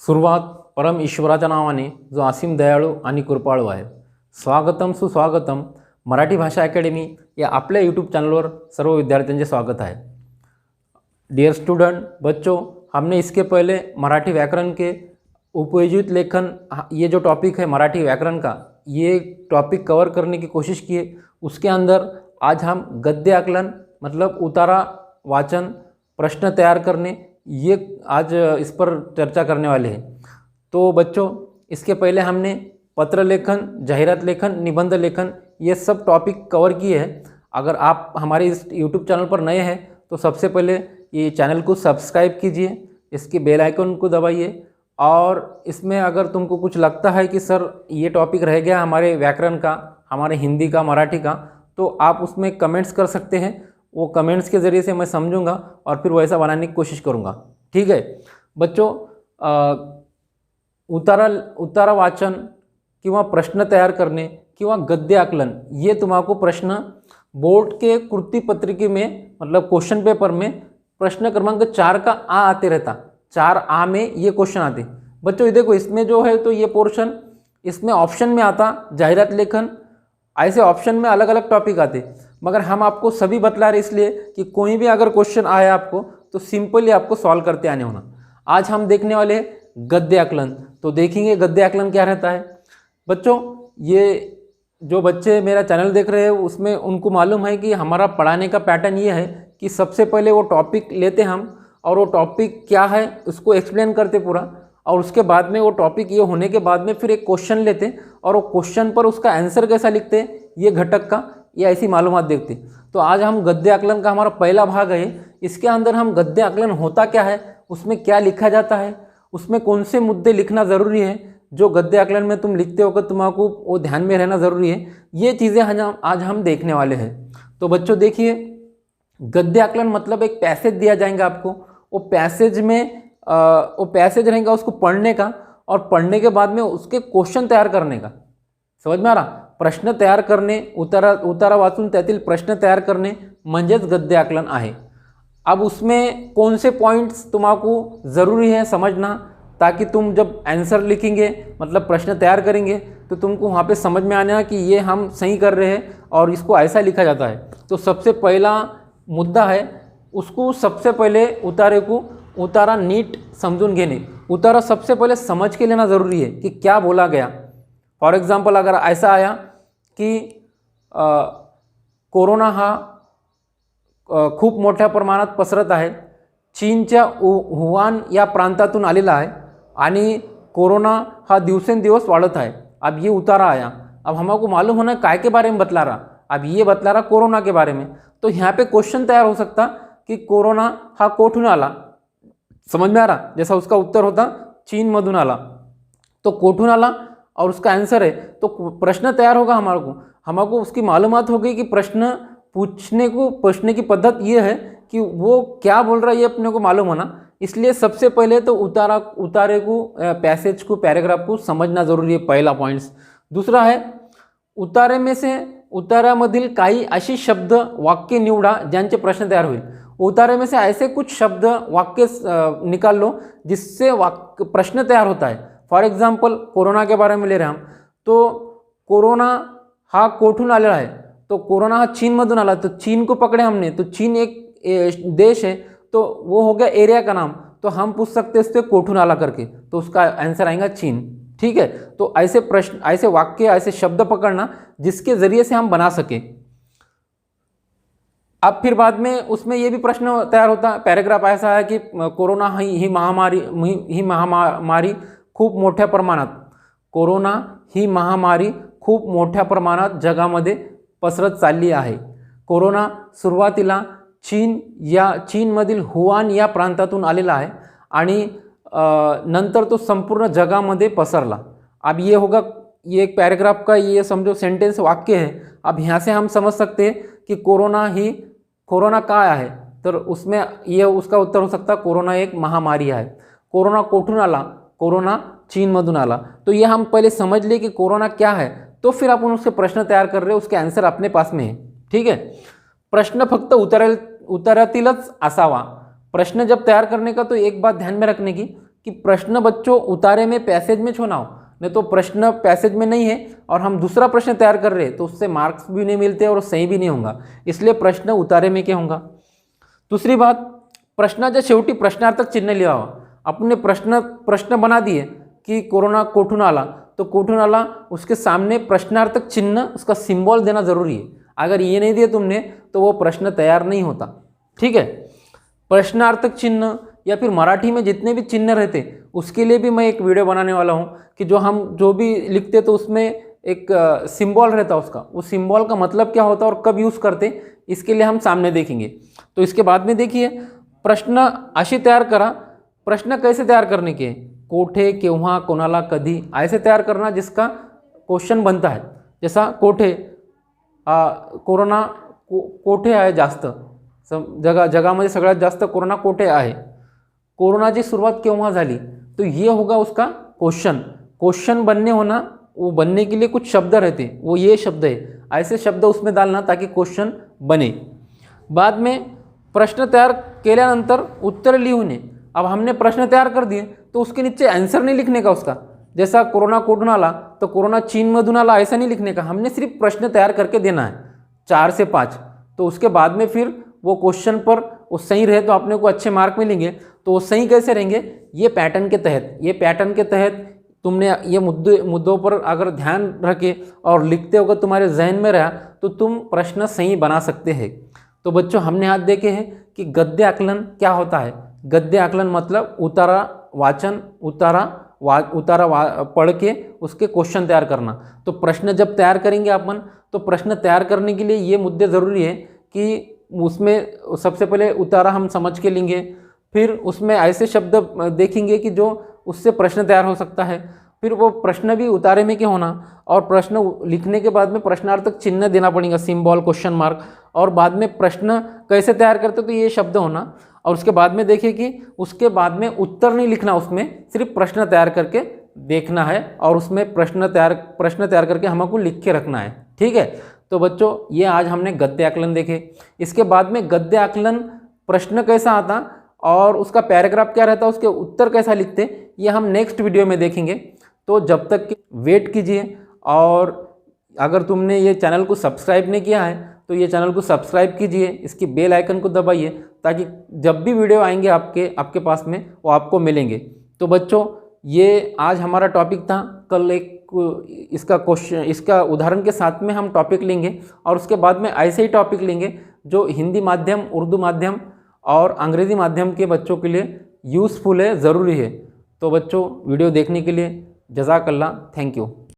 सुरुवात परम ईश्वराच्या नावाने जो असीम दयाळू आणि कृपाळू आहे। स्वागतम सुस्वागतम। मराठी भाषा अकॅडमी या आपल्या यूट्यूब चैनल सर्व विद्यार्थियों स्वागत है। डियर स्टूडेंट बच्चों, हमने इसके पहले मराठी व्याकरण के उपयोजित लेखन ये जो टॉपिक है मराठी व्याकरण का, ये टॉपिक कवर करने की कोशिश की है। उसके अंदर आज हम गद्य आकलन मतलब उतारा वाचन प्रश्न तैयार करने ये आज इस पर चर्चा करने वाले हैं। तो बच्चों, इसके पहले हमने पत्र लेखन, जाहिरात लेखन, निबंध लेखन ये सब टॉपिक कवर किए हैं। अगर आप हमारे इस यूट्यूब चैनल पर नए हैं तो सबसे पहले ये चैनल को सब्सक्राइब कीजिए, इसके बेल आइकन को दबाइए। और इसमें अगर तुमको कुछ लगता है कि सर ये टॉपिक रह गया हमारे व्याकरण का, हमारे हिंदी का, मराठी का, तो आप उसमें कमेंट्स कर सकते हैं। वो कमेंट्स के ज़रिए से मैं समझूंगा और फिर वैसा बनाने की कोशिश करूंगा। ठीक है बच्चों, उतारा वाचन किंवा प्रश्न तैयार करने किंवा गद्य आकलन ये तुम्हारा प्रश्न बोर्ड के कृति पत्रिका में मतलब क्वेश्चन पेपर में प्रश्न क्रमांक 4 का आ आते रहता। 4A में ये क्वेश्चन आते। बच्चों ये देखो, इसमें जो है तो ये पोर्शन इसमें ऑप्शन में आता जाहिरात लेखन, ऐसे ऑप्शन में अलग अलग टॉपिक आते। मगर हम आपको सभी बतला रहे इसलिए कि कोई भी अगर क्वेश्चन आए आपको तो सिंपली आपको सॉल्व करते आने होना। आज हम देखने वाले हैं गद्य आकलन। तो देखेंगे गद्य आकलन क्या रहता है। बच्चों, ये जो बच्चे मेरा चैनल देख रहे हैं उसमें उनको मालूम है कि हमारा पढ़ाने का पैटर्न ये है कि सबसे पहले वो टॉपिक लेते हम और वो टॉपिक क्या है उसको एक्सप्लेन करते पूरा, और उसके बाद में वो टॉपिक ये होने के बाद में फिर एक क्वेश्चन लेते और वो क्वेश्चन पर उसका आंसर कैसा लिखते ये घटक का ये ऐसी मालूमात देखते। तो आज हम गद्य आकलन का हमारा पहला भाग है। इसके अंदर हम गद्य आकलन होता क्या है, उसमें क्या लिखा जाता है, उसमें कौन से मुद्दे लिखना ज़रूरी है, जो गद्य आकलन में तुम लिखते हो तुम्हारा वो ध्यान में रहना ज़रूरी है। ये चीज़ें आज हम देखने वाले हैं। तो बच्चों देखिए, गद्य आकलन मतलब एक पैसेज दिया जाएगा आपको, वो पैसेज में वो पैसेज रहेगा उसको पढ़ने का और पढ़ने के बाद में उसके क्वेश्चन तैयार करने का। समझ में आ रहा? प्रश्न तैयार करणे, उतारा वाचून त्यातील प्रश्न तैयार करणे म्हणजेच गद्य आकलन आहे। अब उसमें कौन से पॉइंट्स तुम्हारा ज़रूरी है समझना, ताकि तुम जब आंसर लिखेंगे मतलब प्रश्न तैयार करेंगे तो तुमको वहाँ पे समझ में आना कि ये हम सही कर रहे हैं और इसको ऐसा लिखा जाता है। तो सबसे पहला मुद्दा है, उसको सबसे पहले उतारा नीट समझून घेने। उतारा सबसे पहले समझ के लेना ज़रूरी है कि क्या बोला गया। फॉर एग्जांपल अगर ऐसा आया कि कोरोना हा खूप मोठ्या प्रमाणात पसरत आहे, चीनच्या वुहान या प्रांतातून आलेला आहे आणि कोरोना हा दिवसेंदिवस वाढत आहे। अब ये उतारा आया, अब हमको मालूम होना काय के बारे में बतला रहा, अब ये बतला रहा कोरोना के बारे में। तो यहाँ पे क्वेश्चन तैयार हो सकता कि कोरोना हा कोठून आला। समझ में आ रहा? जैसा उसका उत्तर होता चीन मधून आला, तो कोठून आला और उसका आंसर है। तो प्रश्न तैयार होगा हमको उसकी मालूमात होगी कि प्रश्न पूछने की पद्धत ये है कि वो क्या बोल रहा है ये अपने को मालूम होना। इसलिए सबसे पहले तो उतारे को पैसेज को पैराग्राफ को समझना जरूरी है, पहला पॉइंट्स। दूसरा है उतारामधील काही अशी शब्द वाक्य निवडा ज्यांचे प्रश्न तैयार होईल। उतारे में से ऐसे कुछ शब्द वाक्य निकाल लो जिससे प्रश्न तैयार होता है। फॉर एग्जाम्पल कोरोना के बारे में ले रहे हम, तो कोरोना हा कोठून आलेला है, तो कोरोना हा चीनमधून आला, तो चीन को पकड़े हमने, तो चीन एक देश है, तो वो हो गया एरिया का नाम। तो हम पूछ सकते हैं इससे कोठून आला करके, तो उसका आंसर आएगा चीन। ठीक है, तो ऐसे प्रश्न, ऐसे वाक्य, ऐसे शब्द पकड़ना जिसके ज़रिए से हम बना सकें। अब फिर बाद में उसमें ये भी प्रश्न तैयार होता है, पैराग्राफ ऐसा है कि कोरोना ही महामारी खूप मोठ्या प्रमाणात, कोरोना ही महामारी खूप मोठ्या प्रमाणात जगामध्ये पसरत चालली आहे। कोरोना सुरुवातीला चीनमधील वुहान या प्रांतातून आलेला आहे आणि नंतर तो संपूर्ण जगामध्ये पसरला। अब ये होगा, ये एक पैराग्राफ का ये समझो सेंटेंस वाक्य है। अब यहाँ से हम समझ सकते हैं कि कोरोना काय आहे, तर उसमें ये उसका उत्तर हो सकता कोरोना एक महामारी है। कोरोना कोठून आला, कोरोना चीनमधून आला। तो ये हम पहले समझ लिए कि कोरोना क्या है, तो फिर अपन उसके प्रश्न तैयार कर रहे हैं, उसके आंसर अपने पास में है। ठीक है, प्रश्न फक्त उतरातीलच असावा। प्रश्न जब तैयार करने का तो एक बात ध्यान में रखने की कि प्रश्न बच्चों उतारे में पैसेज में छूना हो, नहीं तो प्रश्न पैसेज में नहीं है और हम दूसरा प्रश्न तैयार कर रहे हैं तो उससे मार्क्स भी नहीं मिलते और सही भी नहीं होगा, इसलिए प्रश्न उतारे में क्या होगा। दूसरी बात, प्रश्नाच्या शेवटी प्रश्नार्थक चिन्ह लिहावं। अपने प्रश्न बना दिए कि कोरोना कोठून आला, तो कोठून आला उसके सामने प्रश्नार्थक चिन्ह उसका सिंबल देना जरूरी है। अगर ये नहीं दिए तुमने तो वो प्रश्न तैयार नहीं होता, ठीक है। प्रश्नार्थक चिन्ह या फिर मराठी में जितने भी चिन्ह रहते उसके लिए भी मैं एक वीडियो बनाने वाला हूँ कि जो हम जो भी लिखते तो उसमें एक सिंबल रहता उसका, उस सिंबल का मतलब क्या होता और कब यूज़ करते, इसके लिए हम सामने देखेंगे। तो इसके बाद में देखिए, प्रश्न अशी तैयार करा। प्रश्न कैसे तैयार करने के, कोठे, केव्हा, कोणाला, कधी ऐसे तैयार करना जिसका क्वेश्चन बनता है। जैसा कोठे, कोरोना कोठे आहे जास्त, जगामध्ये सगळ्यात जास्त कोरोना कोठे आहे, कोरोनाची सुरुवात केव्हा झाली, तो ये होगा उसका क्वेश्चन। क्वेश्चन बनने होना, वो बनने के लिए कुछ शब्द रहते, वो ये शब्द है, ऐसे शब्द उसमें डालना ताकि क्वेश्चन बने। बाद में प्रश्न तैयार केल्यानंतर उत्तर लिहून, अब हमने प्रश्न तैयार कर दिए तो उसके नीचे आंसर नहीं लिखने का उसका, जैसा कोरोना कोठून आला तो कोरोना चीनमधून आला ऐसा नहीं लिखने का, हमने सिर्फ प्रश्न तैयार करके देना है 4 से 5। तो उसके बाद में फिर वो क्वेश्चन पर वो सही रहे तो अपने को अच्छे मार्क मिलेंगे। तो वो सही कैसे रहेंगे, ये पैटर्न के तहत तुमने ये मुद्दों पर अगर ध्यान रखे और लिखते होगा तुम्हारे जहन में रहा तो तुम प्रश्न सही बना सकते हैं। तो बच्चों हमने आज देखे हैं कि गद्य आकलन क्या होता है। गद्य आकलन मतलब उतारा वाचन, पढ़ के उसके क्वेश्चन तैयार करना। तो प्रश्न जब तैयार करेंगे अपन, तो प्रश्न तैयार करने के लिए ये मुद्दे ज़रूरी है कि उसमें सबसे पहले उतारा हम समझ के लेंगे, फिर उसमें ऐसे शब्द देखेंगे कि जो उससे प्रश्न तैयार हो सकता है, फिर वो प्रश्न भी उतारे में क्या होना, और प्रश्न लिखने के बाद में प्रश्नार्थक चिन्ह देना पड़ेगा, सिंबल, क्वेश्चन मार्क, और बाद में प्रश्न कैसे तैयार करते तो ये शब्द होना। और उसके बाद में देखिए कि उसके बाद में उत्तर नहीं लिखना, उसमें सिर्फ प्रश्न तैयार करके देखना है और उसमें प्रश्न तैयार करके हमको लिख के रखना है, ठीक है। तो बच्चों ये आज हमने गद्य आकलन देखे। इसके बाद में गद्य आकलन प्रश्न कैसा आता और उसका पैराग्राफ क्या रहता, उसके उत्तर कैसा लिखते, ये हम नेक्स्ट वीडियो में देखेंगे। तो जब तक वेट कीजिए, और अगर तुमने ये चैनल को सब्सक्राइब नहीं किया है तो ये चैनल को सब्सक्राइब कीजिए, इसकी बेल आइकन को दबाइए ताकि जब भी वीडियो आएंगे आपके पास में वो आपको मिलेंगे। तो बच्चों ये आज हमारा टॉपिक था। कल एक इसका उदाहरण के साथ में हम टॉपिक लेंगे और उसके बाद में ऐसे ही टॉपिक लेंगे जो हिंदी माध्यम, उर्दू माध्यम और अंग्रेज़ी माध्यम के बच्चों के लिए यूज़फुल है, ज़रूरी है। तो बच्चों वीडियो देखने के लिए जज़ाकल्लाह, थैंक यू।